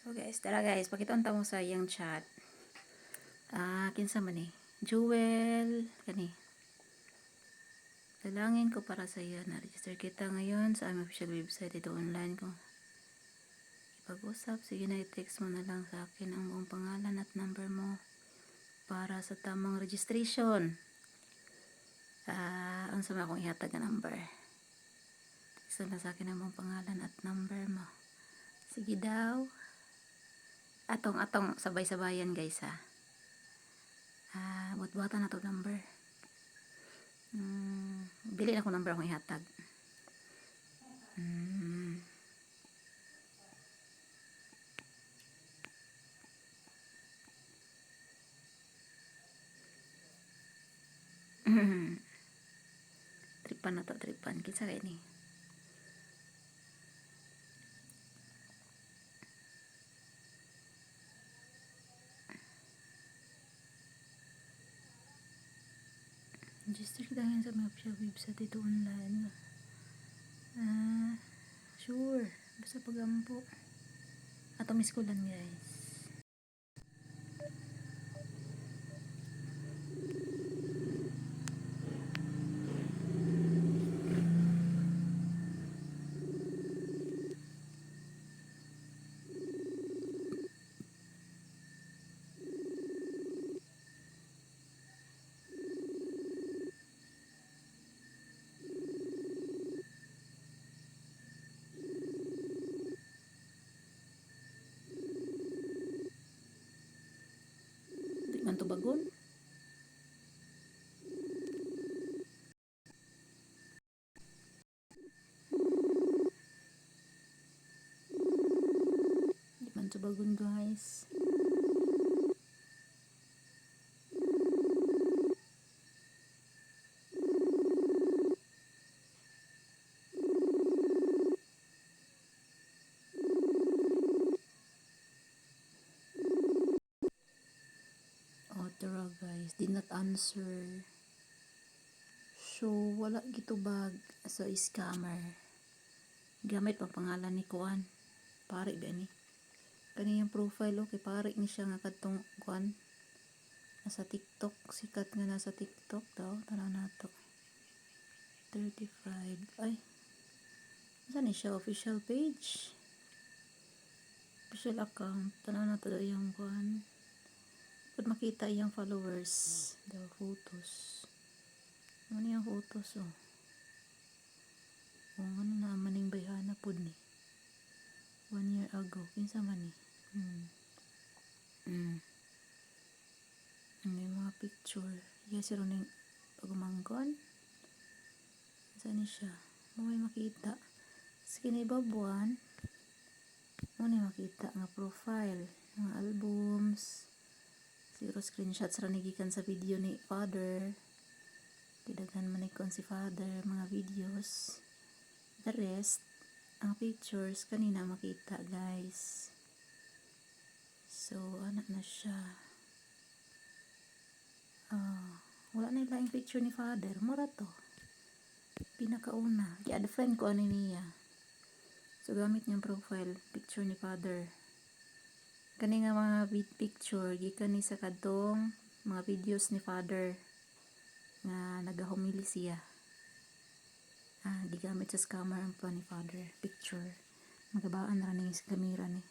So guys, tara guys, pakitaan mo sa iyang chat. Kinsa man ni? Jewel, kani. Dalangin ko para sa iyo na register kita ngayon sa aming official website ito online ko. Ipag-usap, sige na i-text mo na lang sa akin ang buong pangalan at number mo para sa tamang registration. Ang sama akong ihatag na number. Text na sa akin ang buong pangalan at number mo. Sige daw. Atong sabay-sabayan guys ha. Buhat-buhatan na to number. Dili na ko number akong ihatag. Tripan na to, tripan. Kinsa kay ni? Register kita ngayon sa mga official website ito online. Sure. Basta pagampo. Atong miskulan guys. Di man to bagon. Di man to bagon guys. Tara guys, did not answer. So, wala gitubag sa scammer. Gamit pa pangalan ni Kuan. Pare ba ni? Kaniyang profile okay, pare ni siya nga kadtong Kuan. Nasa TikTok, sikat nga nasa TikTok daw. Tara na to. 35. Ay. Saan ni siya? Official page. Official account. Tara na to yung Kuan. Pag makita yung followers. The photos. Ano yung photos oh. Kung ano naman yung bayhana po ni. 1 year ago. Kinsa man ni. May mga picture. Yes, siro na yung pagumangkon. Saan ni siya? May makita. Sige na ibabuan. May makita nga profile. Mga albums. Siguro screenshots ranigikan sa video ni father. Kidagan manikon si father. Mga videos. The rest, ang pictures, kanina makita guys. So, anak na siya. Wala na yung picture ni father. Mura to. Pinakauna. Kaya the friend ko ano niya. So, gamit niyang profile, picture ni father. Kani nga mga picture, gikan ni sa kadtong mga videos ni father nga nagahumili siya. Gigamit sa scammer pa ni father picture. Magabaan na rin yung kamera ni.